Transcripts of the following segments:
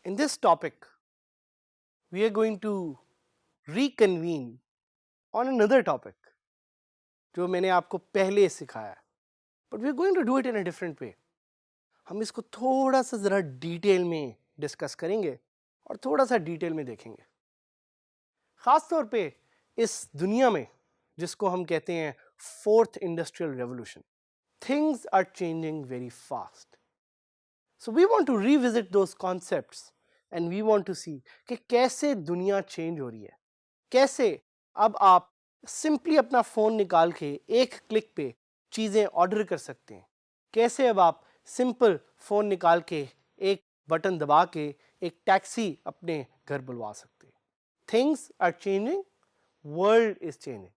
In this topic, we are going to reconvene on another topic जो मैंने आपको पहले सिखाया, but we are going to do it in a different way. हम इसको थोड़ा सा ज़रा डिटेल में डिस्कस करेंगे और थोड़ा सा डिटेल में देखेंगे। ख़ास तौर पे इस दुनिया में जिसको हम कहते हैं fourth industrial revolution, things are changing very fast. So we want to revisit those concepts and we want to see कि कैसे दुनिया चेंज हो रही है, कैसे अब आप सिंपली अपना फ़ोन निकाल के एक क्लिक पे चीज़ें ऑर्डर कर सकते हैं, कैसे अब आप सिंपल फ़ोन निकाल के एक बटन दबा के एक टैक्सी अपने घर बुलवा सकते हैं। Things are changing, world is changing,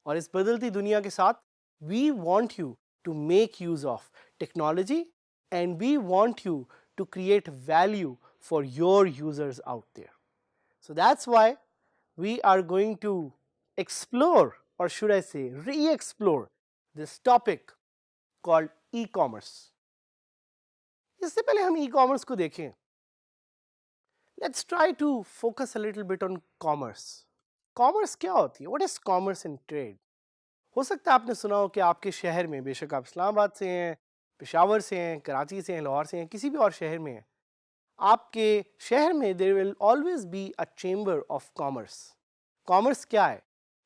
और इस बदलती दुनिया के साथ we want you to make use of technology and we want you to create value for your users out there. So that's why we are going to explore, or should I say re-explore, this topic called e-commerce. इससे पहले हम e-commerce को देखें, let's try to focus a little bit on commerce. Commerce क्या होती है? What is commerce and trade? हो सकता है आपने सुना हो कि आपके शहर में, बेशक आप इस्लामाबाद से हैं, पेशावर से हैं, कराची से हैं, लाहौर से हैं, किसी भी और शहर में हैं, आपके शहर में there will always be a chamber of commerce. Commerce क्या है?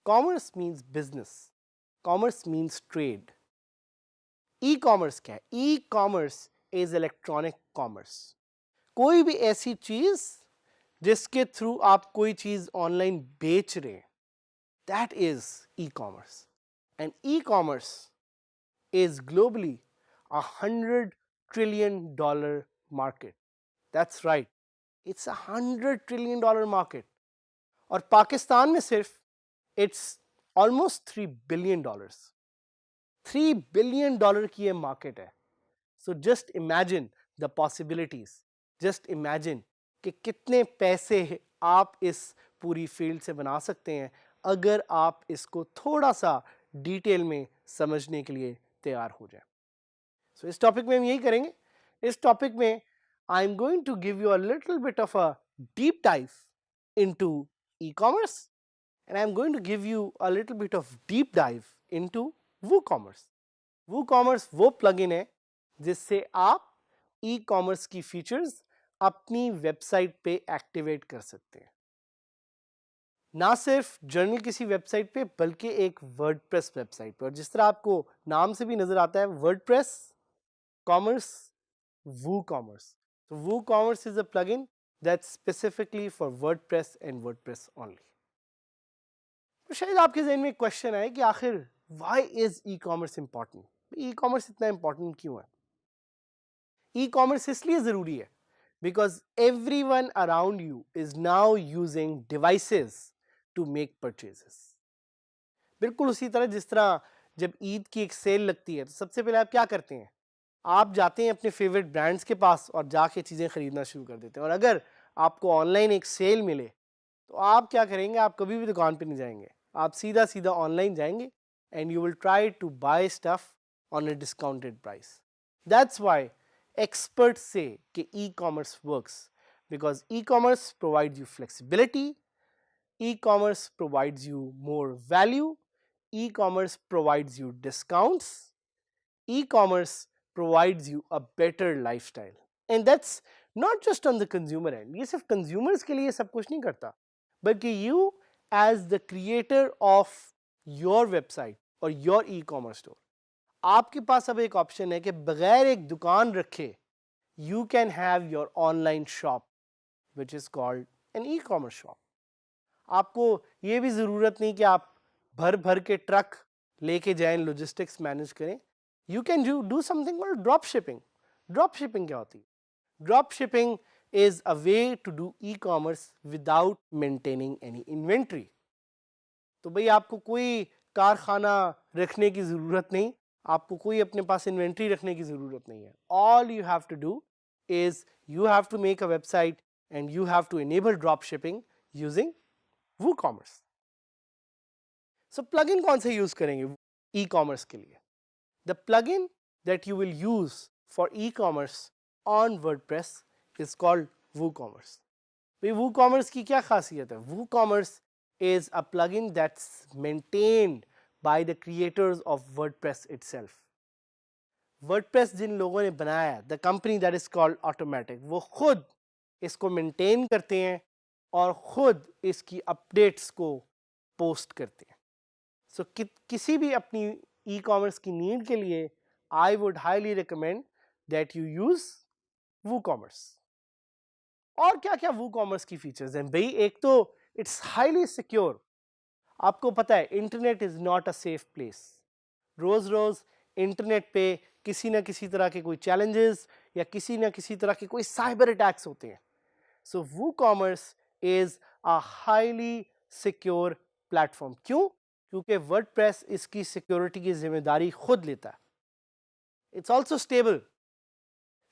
Commerce means business, commerce means trade. E commerce क्या है? E commerce is electronic commerce. कोई भी ऐसी चीज जिसके थ्रू आप कोई चीज ऑनलाइन बेच रहे हैं, that is e commerce. And e commerce is globally $100 trillion market. That's right, it's $100 trillion market. और पाकिस्तान में सिर्फ it's almost $3 billion. $3 billion की ये मार्केट है। So just imagine the possibilities. Just imagine कि कितने पैसे आप इस पूरी फील्ड से बना सकते हैं अगर आप इसको थोड़ा सा डिटेल में समझने के लिए तैयार हो जाए। सो इस टॉपिक में हम यही करेंगे। इस टॉपिक में I am going to give you a little bit of a deep dive into e-commerce and I am going to give you a little bit of deep dive into WooCommerce. WooCommerce वो plugin है जिससे आप e-commerce की features अपनी website पे activate कर सकते हैं। ना सिर्फ जर्नल किसी वेबसाइट पे, बल्कि एक वर्डप्रेस वेबसाइट पे। और जिस तरह आपको नाम से भी नजर आता है, वर्डप्रेस कॉमर्स, वूकॉमर्स। तो WooCommerce is a plugin that's specifically for WordPress and WordPress only. तो शायद आपके जहन में एक क्वेश्चन आए कि आखिर why is e commerce important? E commerce इतना इंपॉर्टेंट क्यों है? ई कॉमर्स इसलिए जरूरी है because everyone around you is now using devices to make purchases. बिल्कुल उसी तरह जिस तरह जब ईद की एक सेल लगती है तो सबसे पहले आप क्या करते हैं? आप जाते हैं अपने फेवरेट ब्रांड्स के पास और जाके चीज़ें खरीदना शुरू कर देते हैं। और अगर आपको ऑनलाइन एक सेल मिले तो आप क्या करेंगे? आप कभी भी दुकान पे नहीं जाएंगे, आप सीधा सीधा ऑनलाइन जाएंगे and you will try to buy stuff on a discounted price. That's why experts say कि e-commerce works because e-commerce provides you flexibility, e-commerce provides you more value, e-commerce provides you discounts, e-commerce provides you a better lifestyle. And that's not just on the consumer end. ये सिर्फ consumers के लिए सब कुछ नहीं करता, बल्कि you as the creator of your website or your e-commerce store, आपके पास अब एक ऑप्शन है कि बगैर एक दुकान रखे you can have your online shop which is called an e commerce shop. आपको ये भी ज़रूरत नहीं कि आप भर भर के ट्रक लेके जाएं, लॉजिस्टिक्स मैनेज करें। You can do something called drop shipping. Drop shipping क्या होती है? Drop shipping is a way to do e commerce without maintaining any inventory. तो भाई आपको कोई कारखाना रखने की ज़रूरत नहीं, आपको कोई अपने पास इन्वेंट्री रखने की ज़रूरत नहीं है. All you have to do is you have to make a website and you have to enable drop shipping using WooCommerce. So plugin कौन से यूज़ करेंगे e-commerce के लिए? The plugin that you will use for e-commerce on WordPress is called WooCommerce. भाई WooCommerce की क्या खासियत है? WooCommerce is a plugin that's maintained by the creators of WordPress itself. WordPress जिन लोगों ने बनाया, the company that is called Automatic, वो खुद इसको मेंटेन करते हैं और खुद इसकी अपडेट्स को पोस्ट करते हैं. सो किसी भी अपनी ई कॉमर्स की नीड के लिए I would highly recommend that you use WooCommerce. और क्या क्या WooCommerce की फीचर्स हैं भाई? एक तो इट्स हाईली सिक्योर. आपको पता है internet is not a safe place. रोज रोज इंटरनेट पे किसी ना किसी तरह के कोई चैलेंजेस या किसी ना किसी तरह के कोई साइबर अटैक्स होते हैं. सो WooCommerce is a highly secure platform. क्यों? क्योंकि वर्डप्रेस इसकी सिक्योरिटी की जिम्मेदारी खुद लेता है. It's also stable.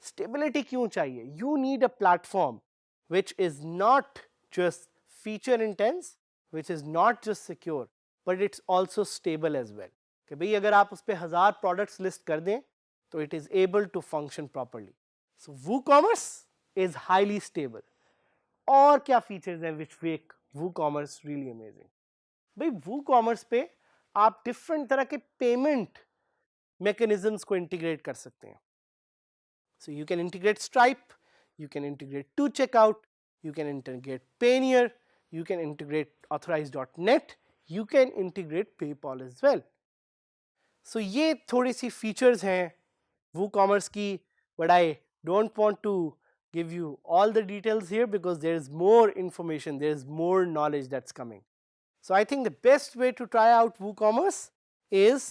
स्टेबिलिटी क्यों चाहिए? You need a platform which is not just feature intense, which is not just secure, but it's also stable as well. कि भाई अगर आप उस पर 1000 प्रोडक्ट्स लिस्ट कर दें तो it is able to function properly. So WooCommerce is highly stable. और क्या फीचर्स हैं which make WooCommerce really amazing? भाई WooCommerce पे आप डिफरेंट तरह के पेमेंट मैकेनिज्म्स को इंटीग्रेट कर सकते हैं. So you can integrate Stripe, you can integrate ToCheckout, you can integrate Payoneer, you can integrate Authorize.net, you can integrate PayPal as well. So ये थोड़ी सी फीचर्स हैं WooCommerce की, but I don't want to give you all the details here because there is more information, there is more knowledge that's coming. So I think the best way to try out WooCommerce is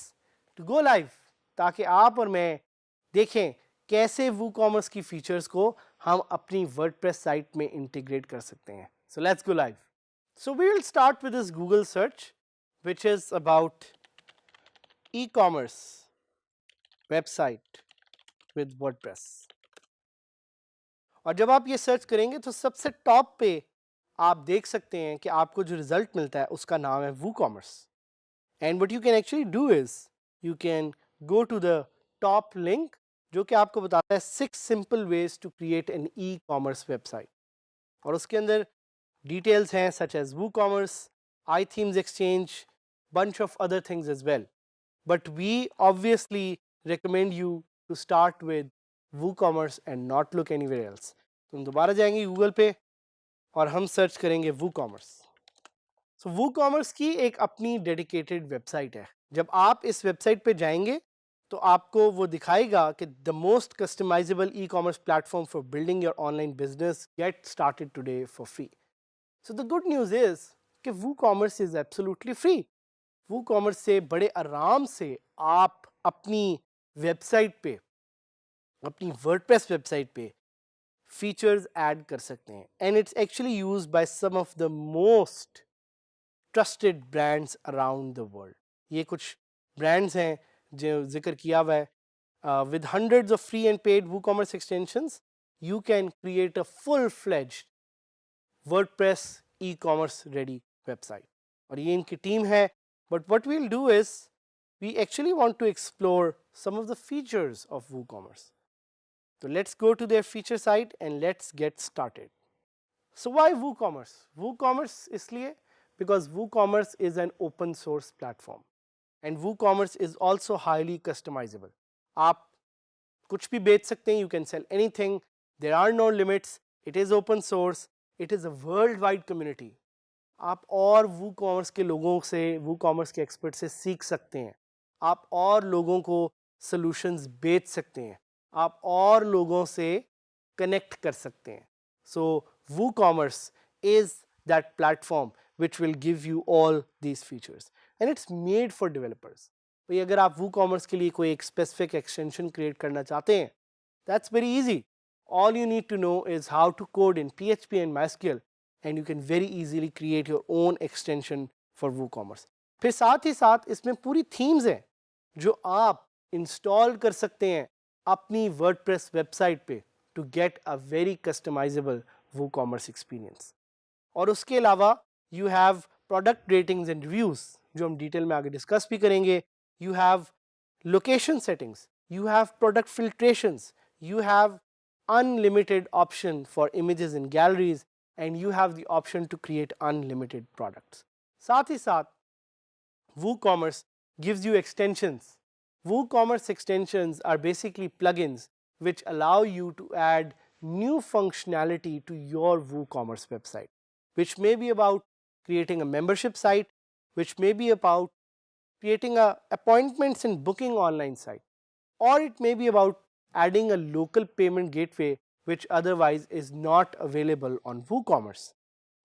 to go live, ताकि आप और मैं देखें कैसे WooCommerce की features को हम अपनी WordPress साइट में इंटीग्रेट कर सकते हैं. So let's go live. So we will start with this Google search which is about e-commerce website with WordPress. और जब आप ये सर्च करेंगे तो सबसे टॉप पे आप देख सकते हैं कि आपको जो रिजल्ट मिलता है उसका नाम है WooCommerce. And what you can actually do is you can go to the top link जो कि आपको बताता है 6 simple ways to create an e-commerce website. और उसके अंदर डिटेल्स हैं such as WooCommerce, iThemes Exchange, bunch of other things as well. But we obviously recommend you to start with WooCommerce and not look anywhere else. तुम दोबारा जाएंगे Google पे और हम सर्च करेंगे WooCommerce. So WooCommerce की एक अपनी डेडिकेटेड वेबसाइट है. जब आप इस वेबसाइट पे जाएंगे तो आपको वो दिखाएगा कि the most customisable e-commerce platform for building your online business, get started today for free. So the good news is कि WooCommerce is absolutely free. WooCommerce से बड़े आराम से आप अपनी वेबसाइट पे, अपनी वर्डप्रेस वेबसाइट पे फीचर्स ऐड कर सकते हैं. And it's actually used by some of the most trusted brands around the world. ये कुछ ब्रांड्स हैं जो जिक्र किया हुआ है. With hundreds of free and paid WooCommerce extensions you can create a full-fledged WordPress e-commerce ready website. और ये इनकी टीम है. But what we'll do is we actually want to explore some of the features of WooCommerce. So let's go to their feature site and let's get started. So why WooCommerce? WooCommerce इसलिए because WooCommerce is an open source platform and WooCommerce is also highly customizable. आप कुछ भी बेच सकते हैं. You can sell anything. There are no limits. It is open source. It is a worldwide community. आप और WooCommerce के लोगों से, WooCommerce के एक्सपर्ट से सीख सकते हैं. आप और लोगों को सॉल्यूशंस बेच सकते हैं. आप और लोगों से कनेक्ट कर सकते हैं. So WooCommerce is that platform which will give you all these features and it's made for developers. भाई अगर आप WooCommerce के लिए कोई एक स्पेसिफिक एक्सटेंशन क्रिएट करना चाहते हैं, that's very easy. All you need to know is how to code in PHP and MySQL and you can very easily create your own extension for WooCommerce. फिर साथ ही साथ इसमें पूरी थीम्स हैं जो आप इंस्टॉल कर सकते हैं अपनी वर्डप्रेस वेबसाइट पे to get a very customisable WooCommerce experience. और उसके अलावा you have product ratings and reviews जो हम डिटेल में आगे डिस्कस भी करेंगे। You have location settings, you have product filtrations, you have unlimited option for images in galleries, and you have the option to create unlimited products. साथ ही साथ WooCommerce gives you extensions. WooCommerce extensions are basically plugins which allow you to add new functionality to your WooCommerce website, which may be about creating a membership site, which may be about creating a appointments and booking online site, or it may be about adding a local payment gateway which otherwise is not available on WooCommerce.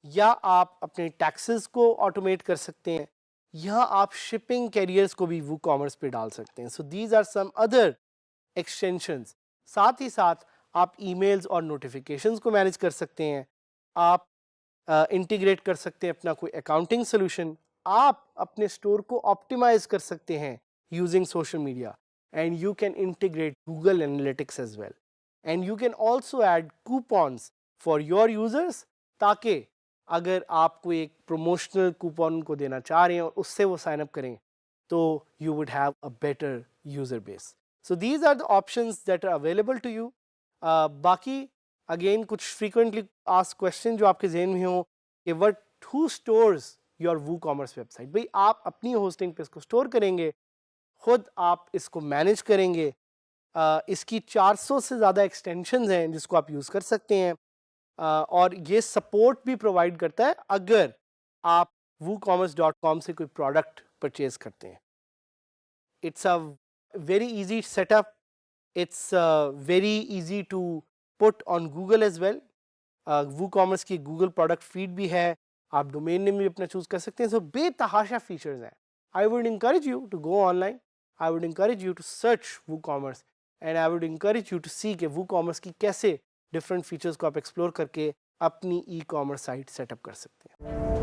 या आप अपने taxes को automate कर सकते हैं, या आप shipping carriers को भी WooCommerce पे डाल सकते हैं. So these are some other extensions. साथ ही साथ आप ईमेल्स और नोटिफिकेशंस को मैनेज कर सकते हैं, आप इंटीग्रेट कर सकते हैं अपना कोई अकाउंटिंग सोल्यूशन, आप अपने स्टोर को ऑप्टिमाइज कर सकते हैं using social media, and you can integrate Google Analytics as well, and you can also add coupons for your users ताकि अगर आप कोई एक promotional coupon को देना चाह रहे हैं और उससे वो sign up करें तो you would have a better user base. So these are the options that are available to you. बाकी again कुछ frequently asked question जो आपके ज़हन में हो कि who stores your WooCommerce website. भाई आप अपनी hosting पे इसको store करेंगे, खुद आप इसको मैनेज करेंगे. इसकी 400 से ज़्यादा एक्सटेंशंस हैं जिसको आप यूज़ कर सकते हैं, और ये सपोर्ट भी प्रोवाइड करता है अगर आप woocommerce.com से कोई प्रोडक्ट परचेज करते हैं. It's a very easy setup, it's very easy to put on Google as well. WooCommerce की गूगल प्रोडक्ट फीड भी है, आप डोमेन नेम भी अपना चूज़ कर सकते हैं. सो बेतहाशा फीचर्स हैं. I would encourage you to go online. I would encourage you to search WooCommerce, and I would encourage you to see कि WooCommerce की कैसे different features को आप explore करके अपनी e-commerce site setup कर सकते हैं.